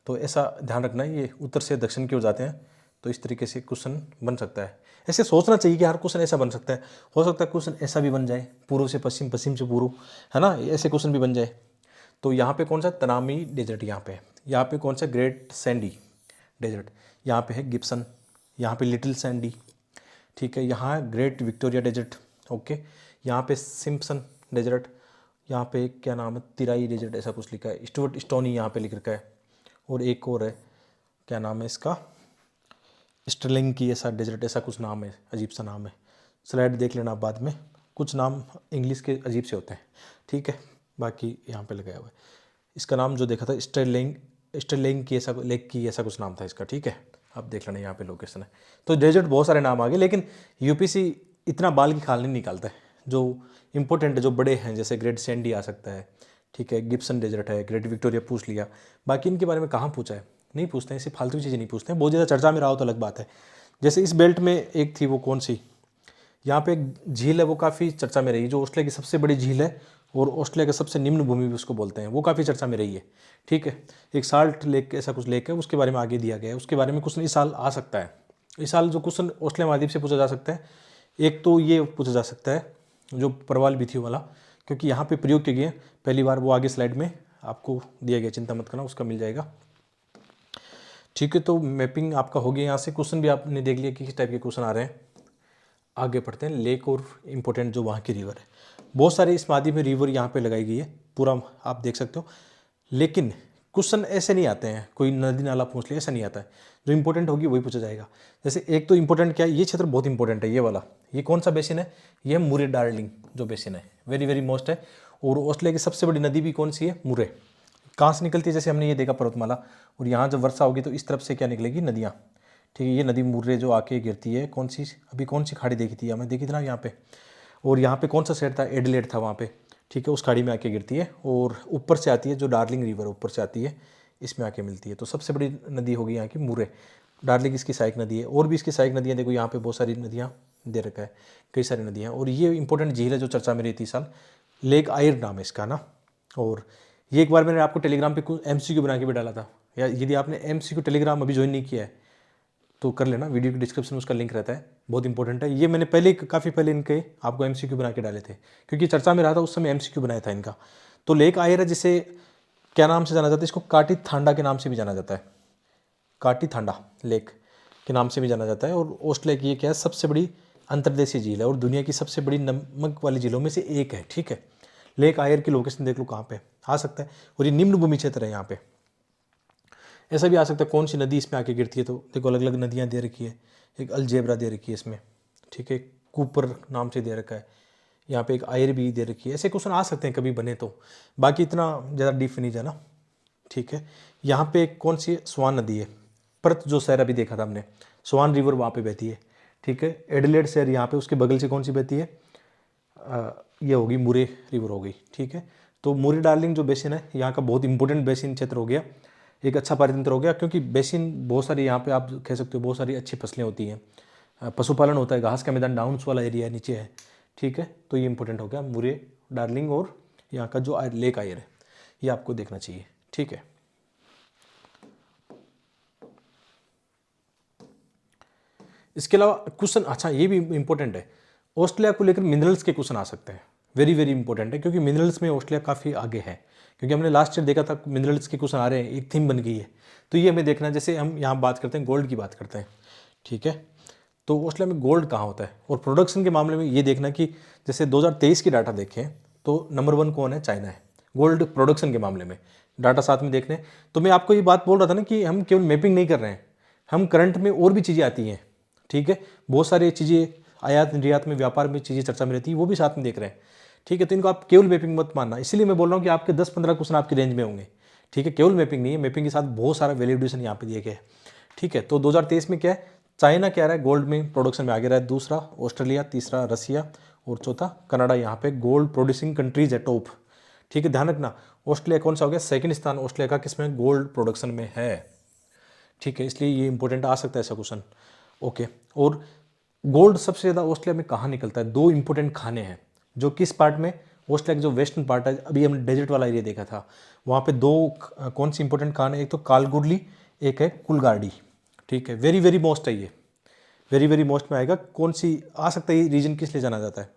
तो ऐसा ध्यान रखना है, ये उत्तर से दक्षिण की ओर जाते हैं। तो इस तरीके से क्वेश्चन बन सकता है। ऐसे सोचना चाहिए कि हर क्वेश्चन ऐसा बन सकता है। हो सकता है क्वेश्चन ऐसा भी बन जाए, पूर्व से पश्चिम, पश्चिम से पूर्व, है ना? ऐसे क्वेश्चन भी बन जाए। तो यहाँ पे कौन सा? तनामी डेजर्ट यहाँ पे। यहाँ पे कौन सा? Great sandy desert. यहाँ पे है गिब्सन, यहाँ पे लिटिल सैंडी, ठीक है? यहाँ ग्रेट विक्टोरिया डेजर्ट, ओके। यहाँ पे सिम्पसन डेजर्ट, यहाँ पे क्या नाम है? तिराई डेजर्ट ऐसा कुछ लिखा है। स्टुअर्ट स्टोनी यहाँ पे लिख रखा है। और एक और है, क्या नाम है इसका? स्टर्लिंग की ऐसा डेजर्ट, ऐसा कुछ नाम है, अजीब सा नाम है। स्लाइड देख लेना बाद में, कुछ नाम इंग्लिश के अजीब से होते हैं, ठीक है? बाकी यहाँ पे लगाया हुआ है। इसका नाम जो देखा था स्टर्लिंग की, ऐसा लेक की, ऐसा कुछ नाम था इसका, ठीक है? आप देख लेना, यहाँ पे लोकेशन है। तो डेजर्ट बहुत सारे नाम आ गए, लेकिन यूपीसी इतना बाल की खाल नहीं निकालता है। जो इंपॉर्टेंट है, जो बड़े हैं, जैसे ग्रेट सैंडी आ सकता है, ठीक है? गिब्सन डेजर्ट है, ग्रेट विक्टोरिया पूछ लिया। बाकी इनके बारे में कहाँ पूछा है? नहीं पूछते हैं, ऐसी फालतू चीज़ें नहीं पूछते हैं। बहुत ज़्यादा चर्चा में रहा हो तो अलग बात है। जैसे इस बेल्ट में एक थी, वो कौन सी? यहाँ पे एक झील है, वो काफ़ी चर्चा में रही, जो ऑस्ट्रेलिया की सबसे बड़ी झील है और ऑस्ट्रेलिया का सबसे निम्न भूमि भी उसको बोलते हैं, वो काफ़ी चर्चा में रही है, ठीक है? एक साल्ट लेक ऐसा कुछ लेक है, उसके बारे में आगे दिया गया है। उसके बारे में क्वेश्चन इस साल आ सकता है। इस साल जो क्वेश्चन ऑस्ट्रेलिया महाद्वीप से पूछा जा सकता है एक तो ये पूछा जा सकता है जो प्रवाल भित्तियों वाला, क्योंकि यहाँ पे प्रयोग किए गए पहली बार, वो आगे स्लाइड में आपको दिया गया, चिंता मत करना, उसका मिल जाएगा। ठीक है, तो मैपिंग आपका हो गया। यहाँ से क्वेश्चन भी आपने देख लिया कि किस टाइप के क्वेश्चन आ रहे हैं। आगे पढ़ते हैं। लेक और इम्पोर्टेंट जो वहाँ की रिवर है, बहुत सारे इस मादी में रिवर यहाँ पे लगाई गई है, पूरा आप देख सकते हो। लेकिन क्वेश्चन ऐसे नहीं आते हैं, कोई नदी नाला पूछ ले, ऐसा नहीं आता है। जो इंपॉर्टेंट होगी वही पूछा जाएगा। जैसे एक तो इंपॉर्टेंट क्या है, ये क्षेत्र बहुत इंपॉर्टेंट है, ये वाला, ये कौन सा बेसिन है, ये मुरे डार्लिंग जो बेसिन है, वेरी वेरी मोस्ट है। और ऑस्ट्रेलिया की सबसे बड़ी नदी भी कौन सी है, मुरे। कहाँ से निकलती है, जैसे हमने ये देखा पर्वतमाला, और यहाँ जब वर्षा होगी तो इस तरफ से क्या निकलेगी, नदियाँ। ठीक है, ये नदी मुर्रे जो आके गिरती है, कौन सी, अभी कौन सी खाड़ी देखी थी हमें, देखी थी ना यहाँ पे। और यहाँ पे कौन सा शहर था, एडिलेड था वहाँ पे। ठीक है, उस खाड़ी में आके गिरती है, और ऊपर से आती है, जो डार्लिंग रिवर ऊपर से आती है, इसमें आके मिलती है। तो सबसे बड़ी नदी होगी यहाँ की मुर्रे। डार्लिंग इसकी सहायक नदी है, और भी इसकी सहायक नदियाँ देखो, यहाँ पे बहुत सारी नदियाँ दे रखा है, कई सारी नदियाँ। और ये इंपॉर्टेंट झील है जो चर्चा में रही थी इस साल, लेक आयर नाम है इसका ना। और ये एक बार मैंने आपको टेलीग्राम पे कुछ MCQ बना के भी डाला था, या यदि आपने MCQ टेलीग्राम अभी ज्वाइन नहीं किया है तो कर लेना, वीडियो के डिस्क्रिप्शन में उसका लिंक रहता है, बहुत इंपॉर्टेंट है। ये मैंने पहले, काफ़ी पहले इनके आपको MCQ बना के डाले थे, क्योंकि चर्चा में रहा था उस समय, MCQ बनाया था इनका। तो लेक आयर है, जिसे क्या नाम से जाना जाता है, इसको काटी थांडा के नाम से भी जाना जाता है, काटी थांडा लेक के नाम से भी जाना जाता है। और ऑस्ट्रेलिया की ये क्या है, सबसे बड़ी अंतर्देशीय झील है, और दुनिया की सबसे बड़ी नमक वाली झीलों में से एक है। ठीक है, लेक आयर की लोकेशन देख लो कहाँ पे आ सकता है, और ये निम्न भूमि क्षेत्र है यहाँ पे। ऐसा भी आ सकता है कौन सी नदी इसमें आके गिरती है, तो देखो अलग अलग नदियाँ दे रखी है, एक अलजेब्रा दे रखी है इसमें, ठीक है, कूपर नाम से दे रखा है, यहाँ पे एक आयर भी दे रखी है। ऐसे क्वेश्चन आ सकते हैं कभी बने तो, बाकी इतना ज़्यादा डीप नहीं जाना। ठीक है, यहाँ पे कौन सी स्वान नदी है, पर्थ जो शहर अभी देखा था हमने, स्वान रिवर वहाँ पे बहती है। ठीक है, एडिलेड शहर यहाँ पे, उसके बगल से कौन सी बहती है, ये होगी मुरे रिवर हो गई। ठीक है, तो मुरे डार्लिंग जो बेसिन है यहाँ का बहुत इंपॉर्टेंट बेसिन क्षेत्र हो गया, एक अच्छा पारितंत्र हो गया, क्योंकि बेसिन बहुत सारी यहाँ पे आप कह सकते हो बहुत सारी अच्छी फसलें होती हैं, पशुपालन होता है, घास का मैदान डाउन्स वाला एरिया नीचे है। ठीक है, तो ये इंपॉर्टेंट हो गया मुरे डार्लिंग, और यहाँ का जो लेक आयर है ये आपको देखना चाहिए। ठीक है, इसके अलावा क्वेश्चन, अच्छा ये भी इंपॉर्टेंट है, ऑस्ट्रेलिया को लेकर मिनरल्स के क्वेश्चन आ सकते हैं, वेरी वेरी इंपॉर्टेंट है, क्योंकि मिनरल्स में ऑस्ट्रेलिया काफ़ी आगे है। क्योंकि हमने लास्ट ईयर देखा था मिनरल्स के क्वेश्चन आ रहे हैं, एक थीम बन गई है, तो ये हमें देखना है। जैसे हम यहाँ बात करते हैं गोल्ड की बात करते हैं, ठीक है, तो ऑस्ट्रेलिया में गोल्ड कहाँ होता है, और प्रोडक्शन के मामले में ये देखना कि जैसे 2023 की डाटा देखें तो नंबर 1 कौन है, चाइना है गोल्ड प्रोडक्शन के मामले में, डाटा साथ में देखने। तो मैं आपको ये बात बोल रहा था ना कि हम केवल मैपिंग नहीं कर रहे हैं, हम करंट में और भी चीज़ें आती हैं। ठीक है, बहुत सारी चीज़ें आयात निर्यात में, व्यापार में चीज़ें चर्चा में रहती है, वो भी साथ में देख रहे हैं। ठीक है, तो इनको आप केवल मैपिंग मत मानना, इसलिए मैं बोल रहा हूँ कि आपके 10-15 क्वेश्चन आपकी रेंज में होंगे। ठीक है, केवल मैपिंग नहीं है, मैपिंग के साथ बहुत सारा वैल्यूएशन यहाँ पे दिए गए हैं। ठीक है, तो 2023 में क्या है, चाइना क्या रहा है, गोल्ड में प्रोडक्शन में आगे रहा है, दूसरा ऑस्ट्रेलिया, तीसरा रसिया, और चौथा कनाडा। यहाँ पे गोल्ड प्रोड्यूसिंग कंट्रीज है टॉप। ठीक है, ध्यान रखना, ऑस्ट्रेलिया कौन सा हो गया, सेकंड स्थान ऑस्ट्रेलिया का किसमें, गोल्ड प्रोडक्शन में है। ठीक है, इसलिए ये इंपॉर्टेंट आ सकता है ऐसा क्वेश्चन। ओके, और गोल्ड सबसे ज़्यादा ऑस्ट्रेलिया में कहाँ निकलता है, 2 इंपॉर्टेंट खाने हैं जो किस पार्ट में, ऑस्ट्रेलिया का जो वेस्टर्न पार्ट है, अभी हमने डेजर्ट वाला एरिया देखा था, वहाँ पे 2 कौन सी इंपॉर्टेंट खाने, एक तो कालगुरली, एक है कुलगाड़ी। ठीक है, वेरी वेरी मोस्ट है ये, वेरी वेरी मोस्ट में आएगा। कौन सी आ सकता है, ये रीजन किस लिए जाना जाता है,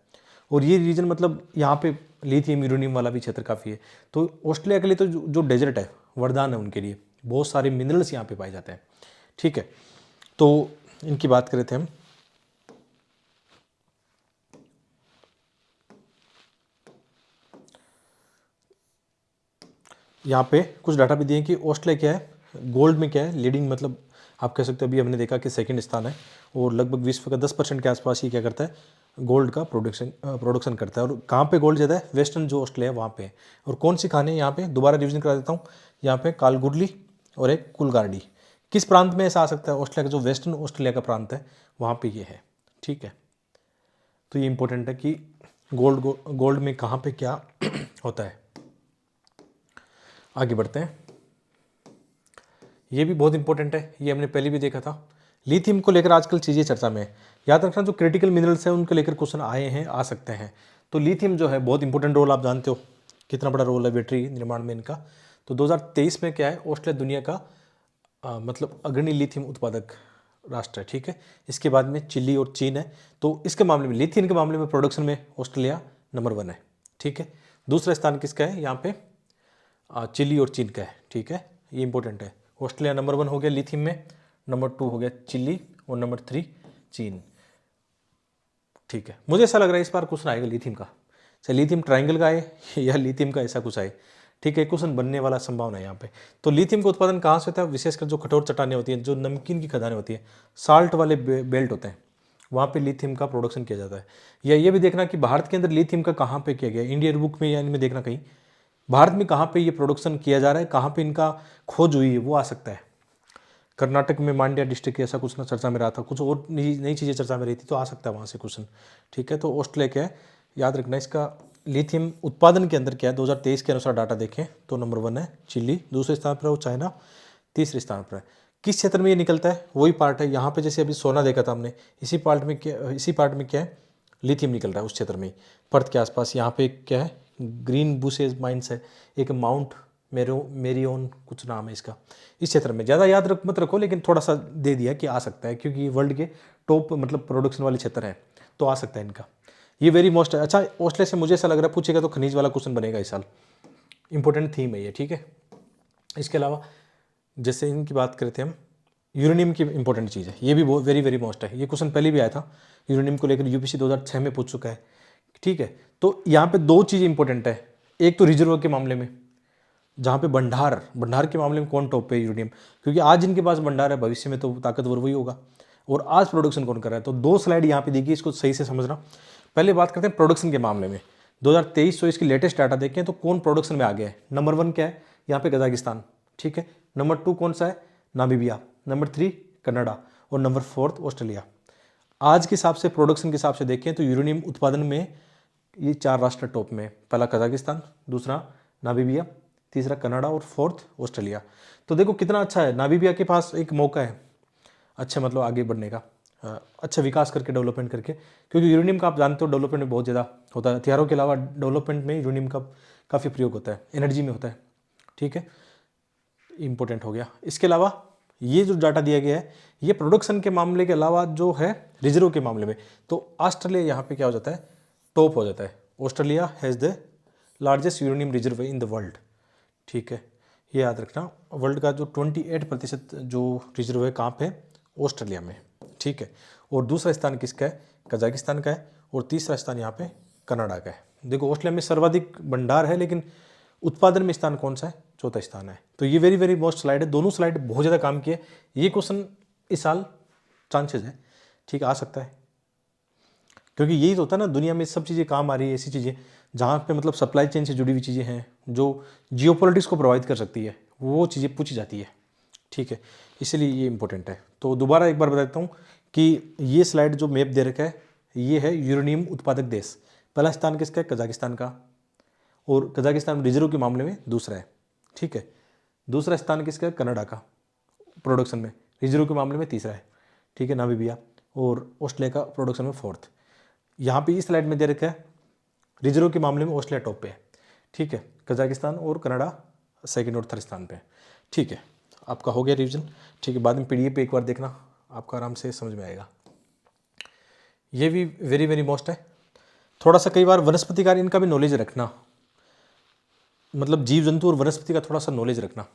और ये रीजन मतलब यहाँ पे लिथियम यूरेनियम वाला भी क्षेत्र काफ़ी है। तो ऑस्ट्रेलिया के लिए तो जो डेजर्ट है वरदान है उनके लिए, बहुत सारे मिनरल्स यहाँ पे पाए जाते हैं। ठीक है, तो इनकी बात करें थे हम। यहाँ पे कुछ डाटा भी दिए कि ऑस्ट्रेलिया क्या है, गोल्ड में क्या है लीडिंग, मतलब आप कह सकते हो अभी हमने देखा कि सेकंड स्थान है, और लगभग विश्व का 10% के आसपास ही क्या करता है, गोल्ड का प्रोडक्शन करता है। और कहाँ पे गोल्ड ज़्यादा है, वेस्टर्न जो ऑस्ट्रेलिया वहाँ पे है। और कौन सी खाने यहाँ पे, दोबारा रिविजन करा देता हूँ, यहाँ पे कालगुरली और एक कुलगाड़ी। किस प्रांत में ऐसा आ सकता है, ऑस्ट्रेलिया का जो वेस्टर्न ऑस्ट्रेलिया का प्रांत है वहाँ पर ये है। ठीक है, तो ये इंपॉर्टेंट है कि गोल्ड में कहाँ पे क्या होता है। आगे बढ़ते हैं, ये भी बहुत इंपॉर्टेंट है, ये हमने पहले भी देखा था। लिथियम को लेकर आजकल चीज़ें चर्चा में है, याद रखना जो क्रिटिकल मिनरल्स हैं उनको लेकर क्वेश्चन आए हैं, आ सकते हैं। तो लिथियम जो है बहुत इंपॉर्टेंट रोल, आप जानते हो कितना बड़ा रोल है बैटरी निर्माण में इनका। तो 2023 में क्या है, ऑस्ट्रेलिया दुनिया का मतलब अग्रणी लिथियम उत्पादक राष्ट्र है, ठीक है। इसके बाद में चिली और चीन है। तो इसके मामले में, लिथियम के मामले में प्रोडक्शन में ऑस्ट्रेलिया नंबर 1 है, ठीक है। दूसरा स्थान किसका है यहाँ पे? चिली और चीन का है, ठीक है। ये इंपॉर्टेंट है। ऑस्ट्रेलिया नंबर 1 हो गया लिथियम में, नंबर 2 हो गया चिली और नंबर 3 चीन, ठीक है। मुझे ऐसा लग रहा है इस बार क्वेश्चन आएगा लिथियम का, चाहे लिथियम ट्रायंगल का आए या लिथियम का ऐसा कुछ आए, ठीक है। क्वेश्चन बनने वाला संभावना है यहाँ पे। तो लिथियम का उत्पादन कहाँ से होता है? विशेषकर जो कठोर चट्टानें होती हैं, जो नमकीन की खदानें होती हैं, साल्ट वाले बेल्ट होते हैं, वहाँ पे लिथियम का प्रोडक्शन किया जाता है। या ये भी देखना कि भारत के अंदर लिथियम का कहाँ पे किया गया, इंडियन बुक में या इनमें देखना कहीं भारत में कहाँ पे ये प्रोडक्शन किया जा रहा है, कहाँ पे इनका खोज हुई है, वो आ सकता है। कर्नाटक में मांड्या डिस्ट्रिक्ट ऐसा कुछ ना चर्चा में रहा था, कुछ और नई चीज़ें चर्चा में रही थी, तो आ सकता है वहाँ से क्वेश्चन, ठीक है। तो ऑस्ट्रेलिया क्या है याद रखना। इसका लिथियम उत्पादन के अंदर क्या है, 2023 के अनुसार डाटा देखें तो नंबर 1 है चिली, दूसरे स्थान पर है वो चाइना, तीसरे स्थान पर है। किस क्षेत्र में ये निकलता है? वही पार्ट है यहाँ पे, जैसे अभी सोना देखा था हमने, इसी पार्ट में क्या है, लिथियम निकल रहा है उस क्षेत्र में, पर्थ के आसपास। यहाँ पे क्या है, ग्रीन बुशेज माइंस है, एक माउंट मेरियोन कुछ नाम है इसका, इस क्षेत्र में। ज़्यादा याद मत रखो, लेकिन थोड़ा सा दे दिया कि आ सकता है, क्योंकि ये वर्ल्ड के टॉप मतलब प्रोडक्शन वाले क्षेत्र हैं, तो आ सकता है इनका। ये वेरी मोस्ट है। अच्छा, ऑस्ट्रेलिया से मुझे ऐसा लग रहा है पूछेगा तो खनिज वाला क्वेश्चन बनेगा इस साल, इंपॉर्टेंट थीम है ये, ठीक है। इसके अलावा जैसे इनकी बात करते थे हम, यूरेनियम की इंपॉर्टेंट चीज़ है, ये भी बहुत वेरी मोस्ट है। ये क्वेश्चन पहले भी आया था, यूरेनियम को लेकर यूपीसी 2006 में पूछ चुका है, ठीक है। तो यहाँ पे 2 चीज़ इंपॉर्टेंट है। एक तो रिजर्व के मामले में, जहाँ पे भंडार के मामले में कौन टॉप पे है? यूरेनियम, क्योंकि आज जिनके पास भंडार है भविष्य में तो ताकतवर वही होगा, और आज प्रोडक्शन कौन कर रहा है। तो 2 स्लाइड यहाँ पे देखिए, इसको सही से समझना। पहले बात करते हैं प्रोडक्शन के मामले में 2023, तो इसकी लेटेस्ट डाटा देखें तो कौन प्रोडक्शन में आ गया है। नंबर 1 क्या है यहाँ पे? कजाकिस्तान, ठीक है। नंबर 2 कौन सा है? नामीबिया। नंबर 3 कनाडा, और नंबर 4 ऑस्ट्रेलिया। आज के हिसाब से, प्रोडक्शन के हिसाब से देखें तो यूरेनियम उत्पादन में ये 4 राष्ट्र टॉप में। पहला कजाकिस्तान, दूसरा नामीबिया, तीसरा कनाडा और 4th ऑस्ट्रेलिया। तो देखो कितना अच्छा है, नामीबिया के पास एक मौका है अच्छा मतलब आगे बढ़ने का, अच्छा विकास करके, डेवलपमेंट करके, क्योंकि यूरेनियम का आप जानते हो डेवलपमेंट में बहुत ज़्यादा होता है। हथियारों के अलावा डेवलपमेंट में यूरेनियम का काफ़ी प्रयोग होता है, एनर्जी में होता है, ठीक है। इंपॉर्टेंट हो गया। इसके अलावा ये जो डाटा दिया गया है, ये प्रोडक्शन के मामले के अलावा जो है रिजर्व के मामले में, तो ऑस्ट्रेलिया यहाँ पे क्या हो जाता है? टॉप हो जाता है। Australia has the largest uranium reserve in the world, ठीक है। ये याद रखना, वर्ल्ड का जो 28% जो रिजर्व है कहाँ पे? ऑस्ट्रेलिया में, ठीक है। और दूसरा स्थान किसका है? कजाकिस्तान का है, और तीसरा स्थान यहाँ पे कनाडा का है। देखो ऑस्ट्रेलिया में सर्वाधिक भंडार है, लेकिन उत्पादन में स्थान कौन सा है? चौथा स्थान है। तो ये वेरी मोस्ट स्लाइड है, दोनों स्लाइड बहुत ज़्यादा काम किए। ये क्वेश्चन इस साल चांसेस है, ठीक आ सकता है, क्योंकि यही तो होता है ना, दुनिया में सब चीज़ें काम आ रही है, ऐसी चीज़ें जहाँ पे मतलब सप्लाई चेन से जुड़ी हुई चीज़ें हैं, जो जियोपॉलिटिक्स को प्रोवाइड कर सकती है, वो चीज़ें पूछी जाती है, ठीक है। इसलिए ये इंपॉर्टेंट है। तो दोबारा एक बार बताता हूँ कि ये स्लाइड जो मैप दे रखा है, ये है यूरेनियम उत्पादक देश। पहला स्थान किसका है? कजाकिस्तान का, और कजाकिस्तान रिजर्व के मामले में दूसरा है, ठीक है। दूसरा स्थान किसका है? कनाडा का, प्रोडक्शन में। रिजर्व के मामले में तीसरा है, ठीक है, नामीबिया। और ऑस्ट्रेलिया का प्रोडक्शन में 4th। यहाँ पे इस स्लाइड में दे रखा है रिजर्व के मामले में ऑस्ट्रेलिया टॉप पे है, ठीक है। कजाकिस्तान और कनाडा सेकंड और थर्ड स्थान पे, ठीक है। आपका हो गया रिवीजन, ठीक है। बाद में पीडीएफ पे एक बार देखना, आपका आराम से समझ में आएगा। ये भी वेरी मोस्ट है। थोड़ा सा कई बार वनस्पति कार्य इनका भी नॉलेज रखना, मतलब जीव जंतु और वनस्पति का थोड़ा सा नॉलेज रखना।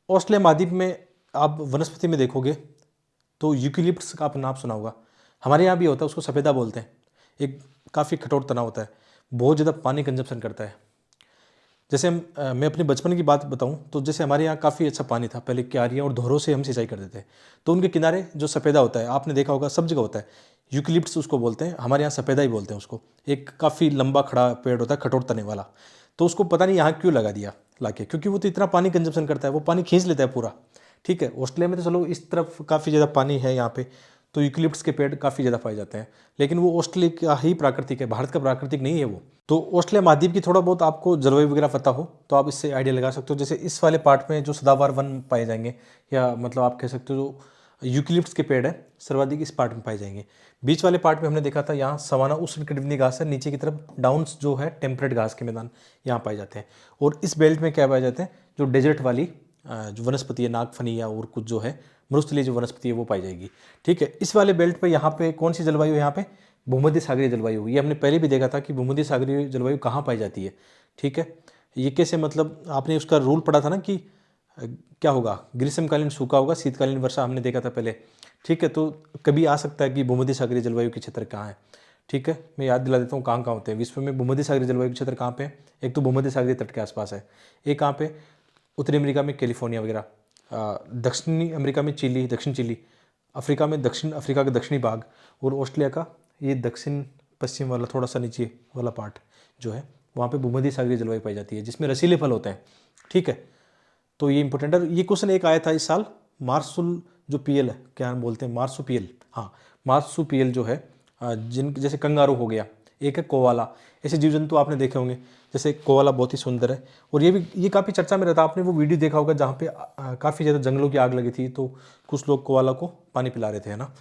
ऑस्ट्रेलिया महाद्वीप में आप वनस्पति में देखोगे तो यूकेलिप्टस का आपने नाम सुना होगा, हमारे यहाँ भी होता है, उसको सफ़ेदा बोलते हैं। एक काफ़ी कठोर तना होता है, बहुत ज़्यादा पानी कंजप्शन करता है। जैसे मैं अपने बचपन की बात बताऊं तो जैसे हमारे यहाँ काफ़ी अच्छा पानी था, पहले क्यारियाँ और धोरों से हम सिंचाई करते थे, तो उनके किनारे जो सफ़ेदा होता है, आपने देखा होगा सब जगह होता है, यूकेलिप्टस उसको बोलते हैं, हमारे यहाँ सफ़ेदा ही बोलते हैं उसको। एक काफ़ी लंबा खड़ा पेड़ होता है कठोर तने वाला, तो उसको पता नहीं यहाँ क्यों लगा दिया लाके, क्योंकि वो तो इतना पानी कंजप्शन करता है, वो पानी खींच लेता है पूरा, ठीक है। ऑस्ट्रेलिया में तो चलो इस तरफ काफ़ी ज़्यादा पानी है यहाँ पे, तो यूकेलिप्टस के पेड़ काफ़ी ज़्यादा पाए जाते हैं, लेकिन वो ऑस्ट्रेलिया का ही प्राकृतिक है, भारत का प्राकृतिक नहीं है वो। तो ऑस्ट्रेलिया महाद्वीप की थोड़ा बहुत आपको जलवायु वगैरह पता हो तो आप इससे आइडिया लगा सकते हो। जैसे इस वाले पार्ट में जो सदाबहार वन पाए जाएंगे, या मतलब आप कह सकते हो जो यूकेलिप्टस के पेड़ है सर्वाधिक इस पार्ट में पाए जाएंगे। बीच वाले पार्ट में हमने देखा था यहाँ सवाना उष्णकटिबंधीय घास है, नीचे की तरफ डाउन्स जो है टेम्परेट घास के मैदान यहाँ पाए जाते हैं। और इस बेल्ट में क्या पाए जाते हैं? जो डेजर्ट वाली जो वनस्पति है, नागफनी या और कुछ जो है मरुस्थलीय जो वनस्पति है वो पाई जाएगी। ठीक है, इस वाले बेल्ट पे यहाँ पे कौन सी जलवायु है, यहाँ पे भूमध्य सागरीय जलवायु। ये हमने पहले भी देखा था कि भूमध्य सागरीय जलवायु कहाँ पाई जाती है। ठीक है, ये कैसे, मतलब आपने उसका रूल पढ़ा था ना कि क्या होगा, ग्रीष्मकालीन सूखा होगा, शीतकालीन वर्षा, हमने देखा था पहले। ठीक है, तो कभी आ सकता है कि भूमध्य सागरीय जलवायु के क्षेत्र कहाँ है। ठीक है, मैं याद दिला देता हूँ कहाँ कहाँ होते हैं विश्व में भूमध्य सागरीय जलवायु के क्षेत्र कहाँ पे है। एक तो भूमध्य सागरीय तट के आसपास है, एक कहाँ पे, उत्तरी अमेरिका में कैलिफोर्निया वगैरह, दक्षिणी अमेरिका में चिली, दक्षिण चिली, अफ्रीका में दक्षिण अफ्रीका का दक्षिणी भाग, और ऑस्ट्रेलिया का ये दक्षिण पश्चिम वाला थोड़ा सा नीचे वाला पार्ट जो है, वहाँ पे भूमध्य सागरीय जलवायु पाई जाती है जिसमें रसीले फल होते हैं। ठीक है, तो ये इंपॉर्टेंट है। ये क्वेश्चन एक आया था इस साल, मार्सुल जो पीएल है, क्या हम बोलते हैं, मार्सुपियल, हाँ मार्सुपियल जो है, जिन जैसे कंगारू हो गया, एक है कोवाला, ऐसे जीव जंतु आपने देखे होंगे। जैसे कोवाला बहुत ही सुंदर है, और ये काफ़ी चर्चा में रहता है। आपने वो वीडियो देखा होगा जहाँ पे काफ़ी ज़्यादा जंगलों की आग लगी थी, तो कुछ लोग कोवाला को पानी पिला रहे थे, है ना।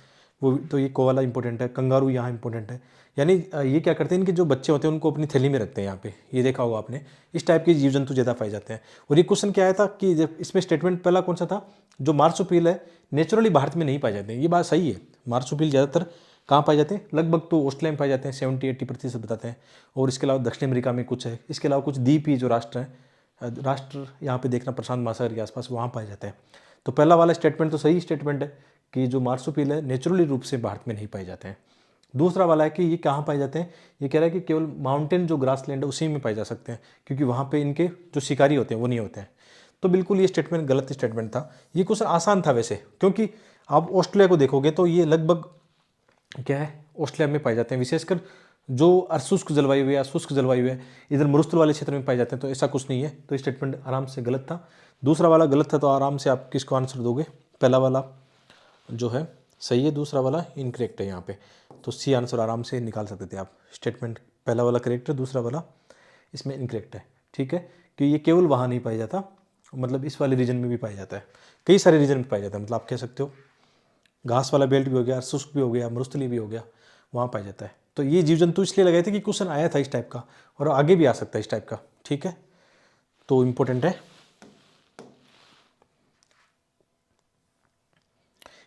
वो तो ये कोवाला इंपॉर्टेंट है, कंगारू यहाँ इंपॉर्टेंट है। यानी ये क्या करते हैं, इनके जो बच्चे होते हैं उनको अपनी थैली में रखते हैं यहाँ पे, ये देखा होगा आपने। इस टाइप के जीव जंतु ज़्यादा पाए जाते हैं। और ये क्वेश्चन क्या आया था कि जब इसमें स्टेटमेंट पहला कौन सा था, जो मार्सुपियल है नेचुरली भारत में नहीं पाए जाते हैं। ये बात सही है, मार्सुपियल ज़्यादातर कहाँ पाए जाते हैं, लगभग तो ऑस्ट्रेलिया में पाए जाते हैं, 70-80% बताते हैं। और इसके अलावा दक्षिण अमेरिका में कुछ है, इसके अलावा कुछ द्वीपीय जो राष्ट्र हैं, राष्ट्र यहाँ पे देखना प्रशांत महासागर के आसपास, वहाँ पाए जाते हैं। तो पहला वाला स्टेटमेंट तो सही स्टेटमेंट है कि जो मार्सुपियल है नेचुरली रूप से भारत में नहीं पाए जाते हैं। दूसरा वाला है कि ये कहाँ पाए जाते हैं, ये कह रहा है कि केवल माउंटेन जो ग्रासलैंड है उसी में पाए जा सकते हैं, क्योंकि वहाँ पे इनके जो शिकारी होते हैं वो नहीं होते हैं। तो बिल्कुल ये स्टेटमेंट गलत स्टेटमेंट था। ये क्वेश्चन आसान था वैसे, क्योंकि आप ऑस्ट्रेलिया को देखोगे तो ये लगभग क्या है, ऑस्ट्रेलिया में पाए जाते हैं। विशेषकर जो अशुष्क जलवायु है या शुष्क जलवायु है, इधर मरुस्थल वाले क्षेत्र में पाए जाते हैं। तो ऐसा कुछ नहीं है, तो स्टेटमेंट आराम से गलत था। दूसरा वाला गलत था, तो आराम से आप किसको आंसर दोगे, पहला वाला जो है सही है, दूसरा वाला इनकरेक्ट है यहाँ पे। तो सी आंसर आराम से निकाल सकते थे आप। स्टेटमेंट पहला वाला करेक्ट है, दूसरा वाला इसमें इनकरेक्ट है। ठीक है, कि ये केवल वहाँ नहीं पाया जाता, मतलब इस वाले रीजन में भी पाया जाता है, कई सारे रीजन में पाया जाता है। मतलब आप कह सकते हो घास वाला बेल्ट भी हो गया, शुष्क भी हो गया, मरुस्थलीय भी हो गया, वहाँ पाया जाता है। तो ये जीव जंतु इसलिए लगाए थे कि क्वेश्चन आया था इस टाइप का, और आगे भी आ सकता है इस टाइप का। ठीक है, तो इम्पोर्टेंट है।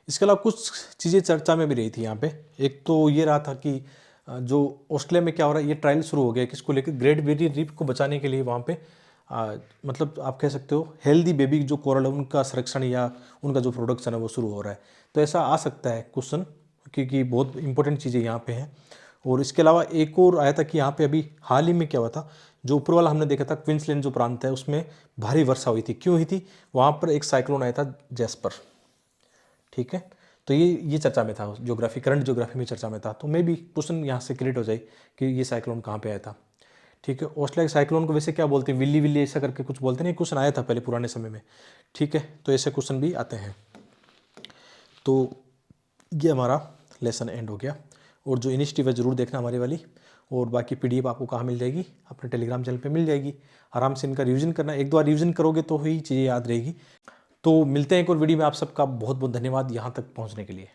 इसके अलावा कुछ चीज़ें चर्चा में भी रही थी यहाँ पे। एक तो ये रहा था कि जो ऑस्ट्रेलिया में क्या हो रहा है, ये ट्रायल शुरू हो गया है किसको लेकर, ग्रेट बैरियर रीफ को बचाने के लिए। वहाँ पे मतलब आप कह सकते हो हेल्दी बेबी जो कोरल है उनका संरक्षण या उनका जो प्रोडक्शन है वो शुरू हो रहा है। तो ऐसा आ सकता है क्वेश्चन, क्योंकि बहुत इंपॉर्टेंट चीज़ें यहाँ पे हैं। और इसके अलावा एक और आया था कि यहाँ पे अभी हाल ही में क्या हुआ था, जो ऊपर वाला हमने देखा था क्वींसलैंड जो प्रांत है उसमें भारी वर्षा हुई थी। क्यों हुई थी, वहाँ पर एक साइक्लोन आया था जैस्पर। ठीक है, तो ये चर्चा में था, ज्योग्राफी, करंट ज्योग्राफी में चर्चा में था। तो मे भी क्वेश्चन यहाँ से क्रिएट हो जाए कि ये साइक्लोन कहाँ पे आया था। ठीक है, ऑस्ट्रेलिया के साइक्लोन को वैसे क्या बोलते हैं, विल्ली विल्ली ऐसा करके कुछ बोलते हैं, क्वेश्चन आया था पहले पुराने समय में। ठीक है, तो ऐसे क्वेश्चन भी आते हैं। तो ये हमारा लेसन एंड हो गया। और जो इनिशिएटिव है ज़रूर देखना हमारी वाली, और बाकी पीडीएफ आपको कहाँ मिल जाएगी, अपने टेलीग्राम चैनल पे मिल जाएगी। आराम से इनका रिवीजन करना, एक दो बार रिवीजन करोगे तो ही चीज़ें याद रहेगी। तो मिलते हैं एक और वीडियो में। आप सबका बहुत बहुत धन्यवाद यहाँ तक पहुँचने के लिए।